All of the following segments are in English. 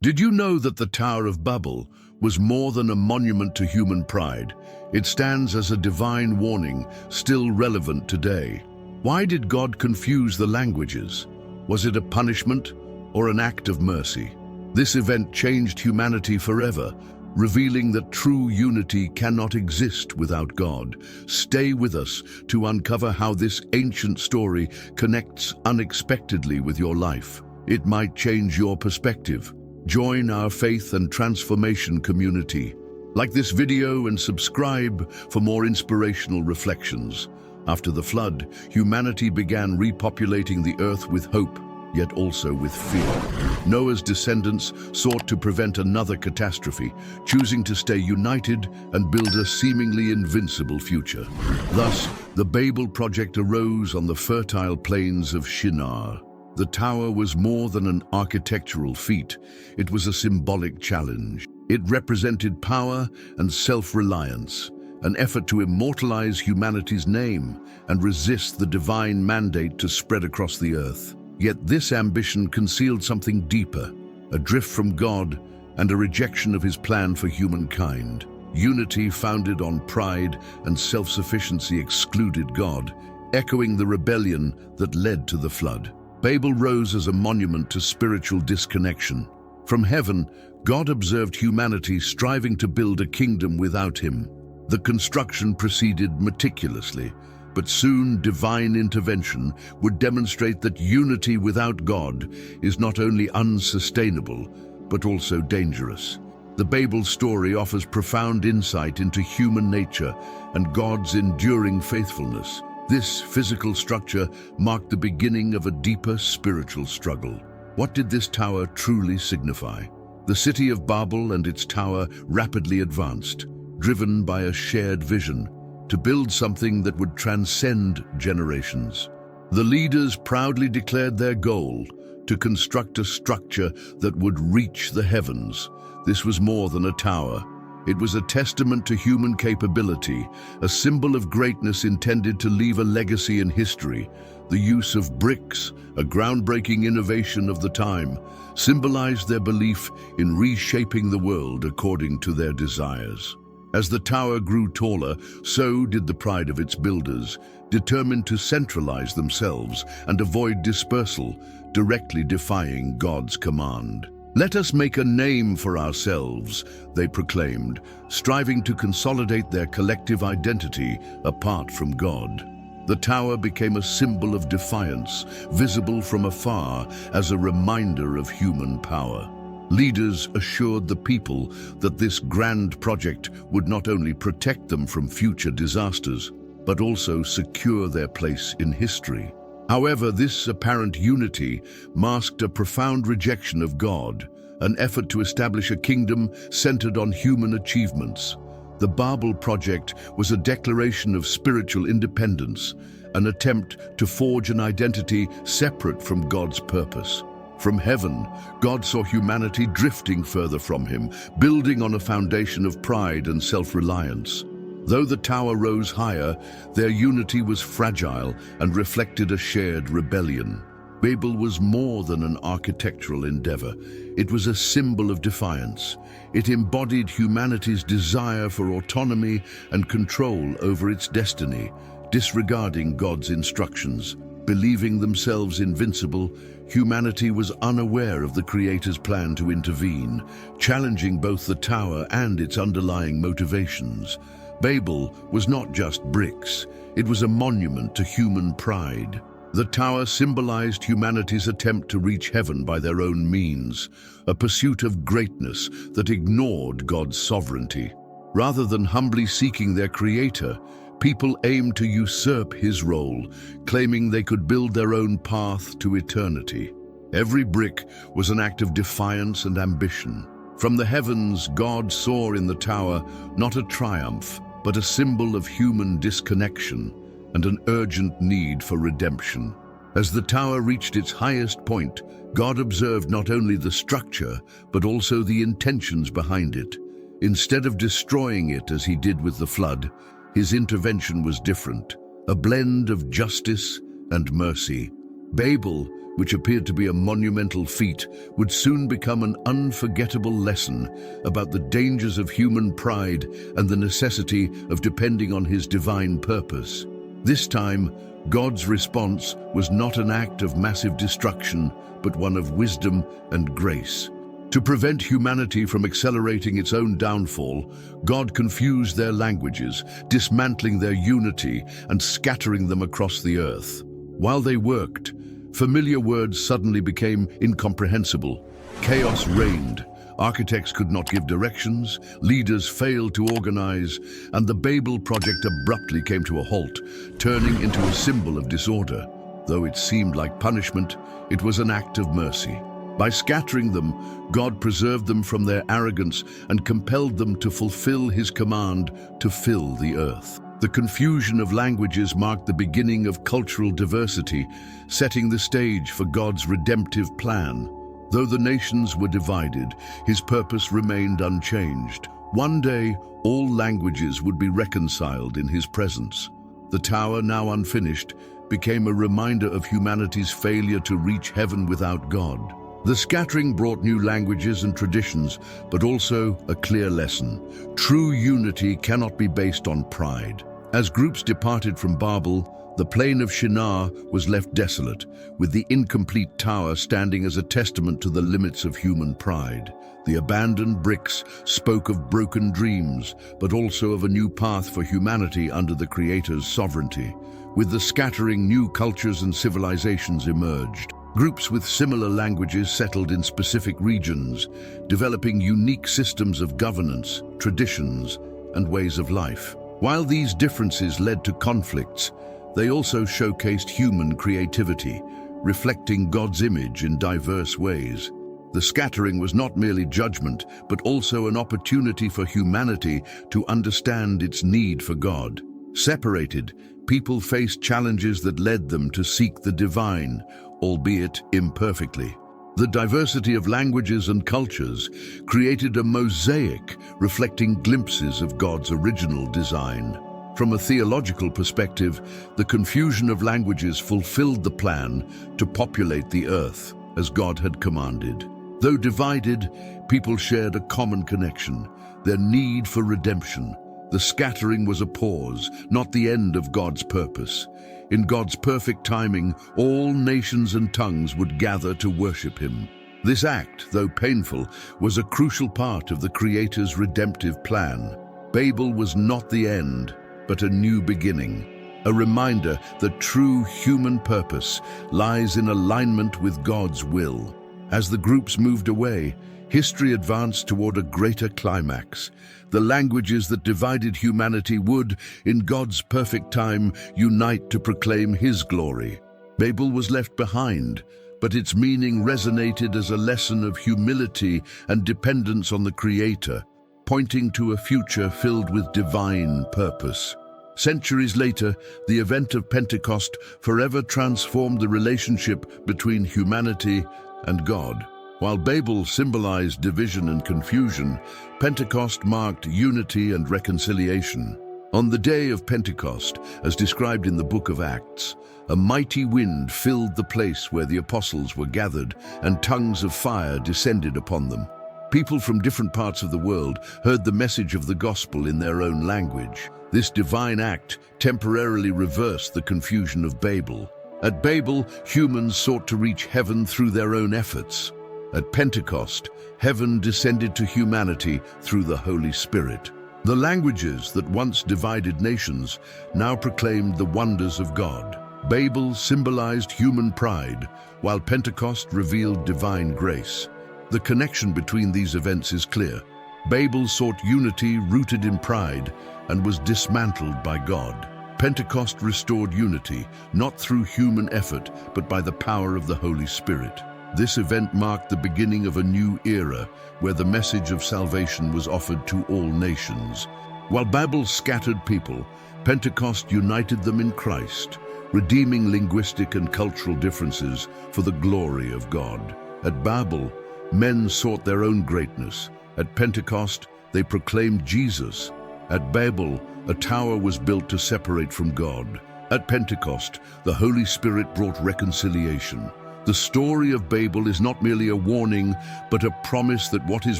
Did you know that the Tower of Babel was more than a monument to human pride? It stands as a divine warning, still relevant today. Why did God confuse the languages? Was it a punishment or an act of mercy? This event changed humanity forever, revealing that true unity cannot exist without God. Stay with us to uncover how this ancient story connects unexpectedly with your life. It might change your perspective. Join our faith and transformation community. Like this video and subscribe for more inspirational reflections. After the flood, humanity began repopulating the earth with hope, yet also with fear. Noah's descendants sought to prevent another catastrophe, choosing to stay united and build a seemingly invincible future. Thus, the Babel project arose on the fertile plains of Shinar. The tower was more than an architectural feat. It was a symbolic challenge. It represented power and self-reliance, an effort to immortalize humanity's name and resist the divine mandate to spread across the earth. Yet this ambition concealed something deeper, a drift from God and a rejection of his plan for humankind. Unity founded on pride and self-sufficiency excluded God, echoing the rebellion that led to the flood. Babel rose as a monument to spiritual disconnection. From heaven, God observed humanity striving to build a kingdom without him. The construction proceeded meticulously, but soon divine intervention would demonstrate that unity without God is not only unsustainable, but also dangerous. The Babel story offers profound insight into human nature and God's enduring faithfulness. This physical structure marked the beginning of a deeper spiritual struggle. What did this tower truly signify? The city of Babel and its tower rapidly advanced, driven by a shared vision to build something that would transcend generations. The leaders proudly declared their goal to construct a structure that would reach the heavens. This was more than a tower. It was a testament to human capability, a symbol of greatness intended to leave a legacy in history. The use of bricks, a groundbreaking innovation of the time, symbolized their belief in reshaping the world according to their desires. As the tower grew taller, so did the pride of its builders, determined to centralize themselves and avoid dispersal, directly defying God's command. "Let us make a name for ourselves," they proclaimed, striving to consolidate their collective identity apart from God. The tower became a symbol of defiance, visible from afar as a reminder of human power. Leaders assured the people that this grand project would not only protect them from future disasters, but also secure their place in history. However, this apparent unity masked a profound rejection of God, an effort to establish a kingdom centered on human achievements. The Babel project was a declaration of spiritual independence, an attempt to forge an identity separate from God's purpose. From heaven, God saw humanity drifting further from him, building on a foundation of pride and self-reliance. Though the tower rose higher, their unity was fragile and reflected a shared rebellion. Babel was more than an architectural endeavor. It was a symbol of defiance. It embodied humanity's desire for autonomy and control over its destiny, disregarding God's instructions. Believing themselves invincible, humanity was unaware of the Creator's plan to intervene, challenging both the tower and its underlying motivations. Babel was not just bricks, it was a monument to human pride. The tower symbolized humanity's attempt to reach heaven by their own means, a pursuit of greatness that ignored God's sovereignty. Rather than humbly seeking their Creator, people aimed to usurp his role, claiming they could build their own path to eternity. Every brick was an act of defiance and ambition. From the heavens, God saw in the tower not a triumph, but a symbol of human disconnection and an urgent need for redemption. As the tower reached its highest point, God observed not only the structure, but also the intentions behind it. Instead of destroying it as he did with the flood, his intervention was different, a blend of justice and mercy. Babel which appeared to be a monumental feat, would soon become an unforgettable lesson about the dangers of human pride and the necessity of depending on his divine purpose. This time, God's response was not an act of massive destruction, but one of wisdom and grace. To prevent humanity from accelerating its own downfall, God confused their languages, dismantling their unity and scattering them across the earth. While they worked, familiar words suddenly became incomprehensible. Chaos reigned. Architects could not give directions, leaders failed to organize, and the Babel project abruptly came to a halt, turning into a symbol of disorder. Though it seemed like punishment, it was an act of mercy. By scattering them, God preserved them from their arrogance and compelled them to fulfill his command to fill the earth. The confusion of languages marked the beginning of cultural diversity, setting the stage for God's redemptive plan. Though the nations were divided, his purpose remained unchanged. One day, all languages would be reconciled in his presence. The tower, now unfinished, became a reminder of humanity's failure to reach heaven without God. The scattering brought new languages and traditions, but also a clear lesson. True unity cannot be based on pride. As groups departed from Babel, the plain of Shinar was left desolate, with the incomplete tower standing as a testament to the limits of human pride. The abandoned bricks spoke of broken dreams, but also of a new path for humanity under the Creator's sovereignty. With the scattering, new cultures and civilizations emerged. Groups with similar languages settled in specific regions, developing unique systems of governance, traditions, and ways of life. While these differences led to conflicts, they also showcased human creativity, reflecting God's image in diverse ways. The scattering was not merely judgment, but also an opportunity for humanity to understand its need for God. Separated, people faced challenges that led them to seek the divine, albeit imperfectly. The diversity of languages and cultures created a mosaic reflecting glimpses of God's original design. From a theological perspective, the confusion of languages fulfilled the plan to populate the earth, as God had commanded. Though divided, people shared a common connection, their need for redemption. The scattering was a pause, not the end of God's purpose. In God's perfect timing, all nations and tongues would gather to worship him. This act, though painful, was a crucial part of the Creator's redemptive plan. Babel was not the end, but a new beginning, a reminder that true human purpose lies in alignment with God's will. As the groups moved away, history advanced toward a greater climax. The languages that divided humanity would, in God's perfect time, unite to proclaim his glory. Babel was left behind, but its meaning resonated as a lesson of humility and dependence on the Creator, pointing to a future filled with divine purpose. Centuries later, the event of Pentecost forever transformed the relationship between humanity and God. While Babel symbolized division and confusion, Pentecost marked unity and reconciliation. On the day of Pentecost, as described in the book of Acts, a mighty wind filled the place where the apostles were gathered, and tongues of fire descended upon them. People from different parts of the world heard the message of the gospel in their own language. This divine act temporarily reversed the confusion of Babel. At Babel, humans sought to reach heaven through their own efforts. At Pentecost, heaven descended to humanity through the Holy Spirit. The languages that once divided nations now proclaimed the wonders of God. Babel symbolized human pride, while Pentecost revealed divine grace. The connection between these events is clear. Babel sought unity rooted in pride and was dismantled by God. Pentecost restored unity, not through human effort, but by the power of the Holy Spirit. This event marked the beginning of a new era, where the message of salvation was offered to all nations. While Babel scattered people, Pentecost united them in Christ, redeeming linguistic and cultural differences for the glory of God. At Babel, men sought their own greatness. At Pentecost, they proclaimed Jesus. At Babel, a tower was built to separate from God. At Pentecost, the Holy Spirit brought reconciliation. The story of Babel is not merely a warning, but a promise that what is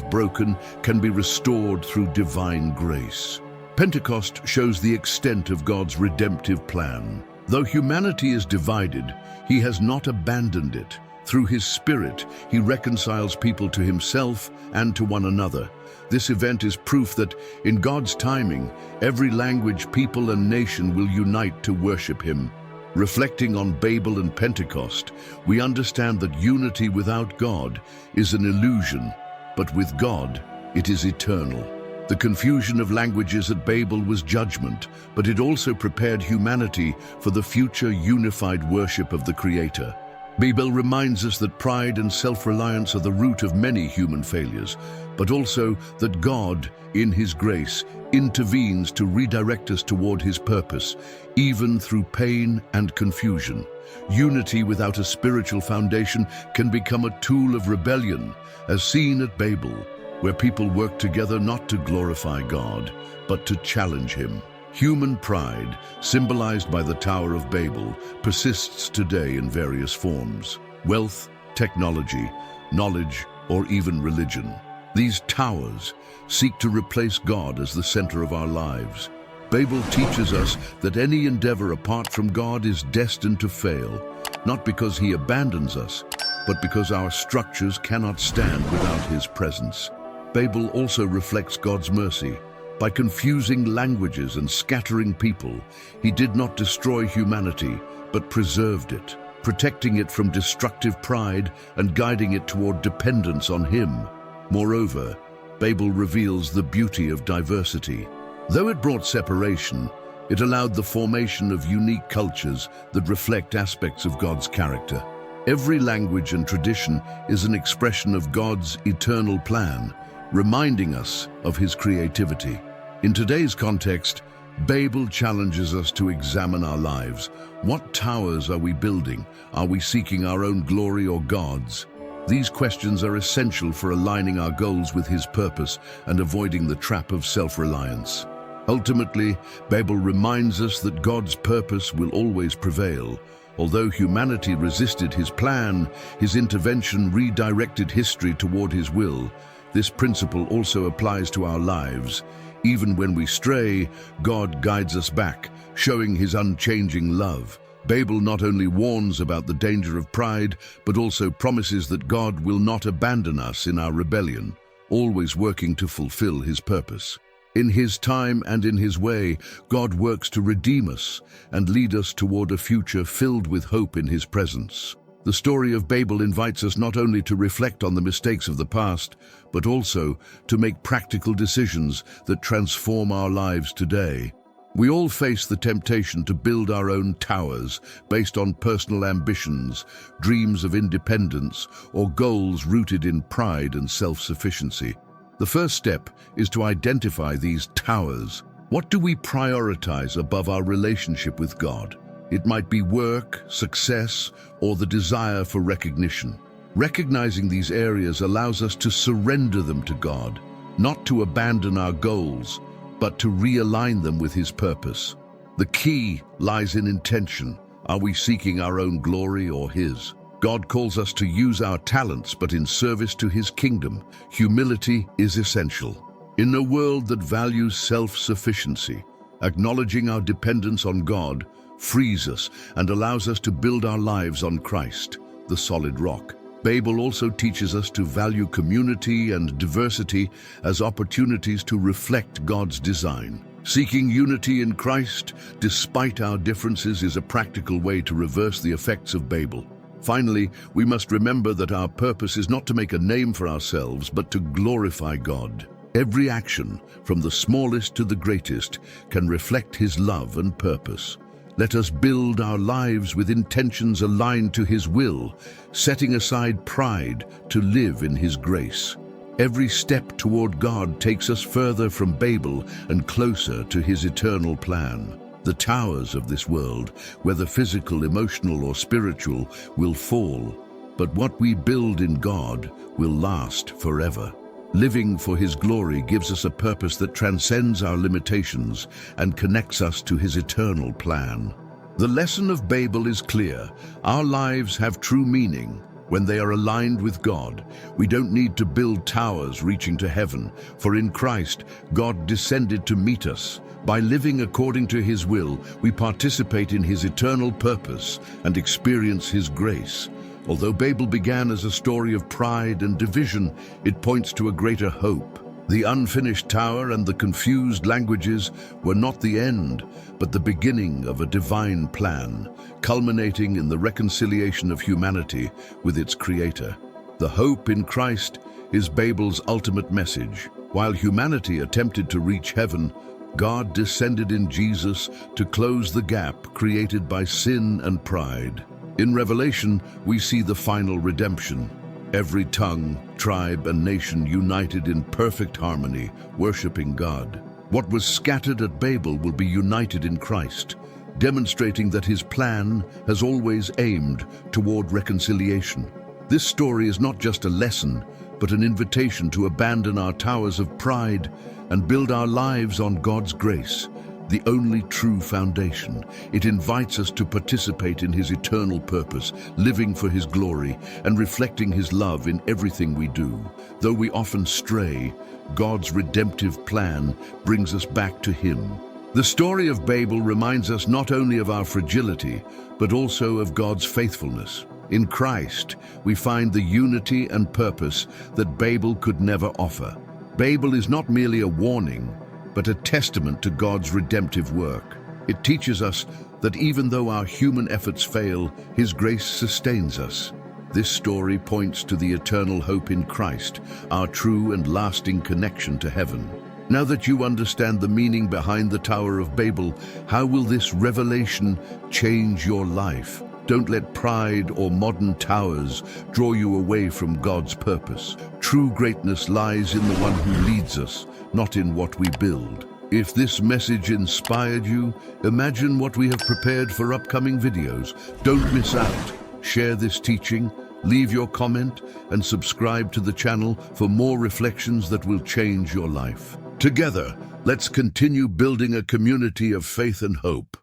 broken can be restored through divine grace. Pentecost shows the extent of God's redemptive plan. Though humanity is divided, He has not abandoned it. Through His Spirit, He reconciles people to Himself and to one another. This event is proof that, in God's timing, every language, people, and nation will unite to worship Him. Reflecting on Babel and Pentecost, we understand that unity without God is an illusion, but with God, it is eternal. The confusion of languages at Babel was judgment, but it also prepared humanity for the future unified worship of the Creator. Babel reminds us that pride and self-reliance are the root of many human failures, but also that God, in His grace, intervenes to redirect us toward His purpose, even through pain and confusion. Unity without a spiritual foundation can become a tool of rebellion, as seen at Babel, where people work together not to glorify God, but to challenge Him. Human pride, symbolized by the Tower of Babel, persists today in various forms: wealth, technology, knowledge, or even religion. These towers seek to replace God as the center of our lives. Babel teaches us that any endeavor apart from God is destined to fail, not because He abandons us, but because our structures cannot stand without His presence. Babel also reflects God's mercy. By confusing languages and scattering people, He did not destroy humanity, but preserved it, protecting it from destructive pride and guiding it toward dependence on Him. Moreover, Babel reveals the beauty of diversity. Though it brought separation, it allowed the formation of unique cultures that reflect aspects of God's character. Every language and tradition is an expression of God's eternal plan, reminding us of His creativity. In today's context, Babel challenges us to examine our lives. What towers are we building? Are we seeking our own glory or God's? These questions are essential for aligning our goals with His purpose and avoiding the trap of self-reliance. Ultimately, Babel reminds us that God's purpose will always prevail. Although humanity resisted His plan, His intervention redirected history toward His will. This principle also applies to our lives. Even when we stray, God guides us back, showing His unchanging love. Babel not only warns about the danger of pride, but also promises that God will not abandon us in our rebellion, always working to fulfill His purpose. In His time and in His way, God works to redeem us and lead us toward a future filled with hope in His presence. The story of Babel invites us not only to reflect on the mistakes of the past, but also to make practical decisions that transform our lives today. We all face the temptation to build our own towers based on personal ambitions, dreams of independence, or goals rooted in pride and self-sufficiency. The first step is to identify these towers. What do we prioritize above our relationship with God? It might be work, success, or the desire for recognition. Recognizing these areas allows us to surrender them to God, not to abandon our goals, but to realign them with His purpose. The key lies in intention. Are we seeking our own glory or His? God calls us to use our talents, but in service to His kingdom. Humility is essential. In a world that values self-sufficiency, acknowledging our dependence on God frees us and allows us to build our lives on Christ, the solid rock. Babel also teaches us to value community and diversity as opportunities to reflect God's design. Seeking unity in Christ, despite our differences, is a practical way to reverse the effects of Babel. Finally, we must remember that our purpose is not to make a name for ourselves, but to glorify God. Every action, from the smallest to the greatest, can reflect His love and purpose. Let us build our lives with intentions aligned to His will, setting aside pride to live in His grace. Every step toward God takes us further from Babel and closer to His eternal plan. The towers of this world, whether physical, emotional, or spiritual, will fall, but what we build in God will last forever. Living for His glory gives us a purpose that transcends our limitations and connects us to His eternal plan. The lesson of Babel is clear. Our lives have true meaning when they are aligned with God. We don't need to build towers reaching to heaven, for in Christ, God descended to meet us. By living according to His will, we participate in His eternal purpose and experience His grace. Although Babel began as a story of pride and division, it points to a greater hope. The unfinished tower and the confused languages were not the end, but the beginning of a divine plan, culminating in the reconciliation of humanity with its Creator. The hope in Christ is Babel's ultimate message. While humanity attempted to reach heaven, God descended in Jesus to close the gap created by sin and pride. In Revelation, we see the final redemption. Every tongue, tribe, and nation united in perfect harmony, worshiping God. What was scattered at Babel will be united in Christ, demonstrating that His plan has always aimed toward reconciliation. This story is not just a lesson, but an invitation to abandon our towers of pride and build our lives on God's grace, the only true foundation. It invites us to participate in His eternal purpose, living for His glory and reflecting His love in everything we do. Though we often stray, God's redemptive plan brings us back to Him. The story of Babel reminds us not only of our fragility, but also of God's faithfulness. In Christ, we find the unity and purpose that Babel could never offer. Babel is not merely a warning, but a testament to God's redemptive work. It teaches us that even though our human efforts fail, His grace sustains us. This story points to the eternal hope in Christ, our true and lasting connection to heaven. Now that you understand the meaning behind the Tower of Babel, how will this revelation change your life? Don't let pride or modern towers draw you away from God's purpose. True greatness lies in the one who leads us, not in what we build. If this message inspired you, imagine what we have prepared for upcoming videos. Don't miss out. Share this teaching, leave your comment, and subscribe to the channel for more reflections that will change your life. Together, let's continue building a community of faith and hope.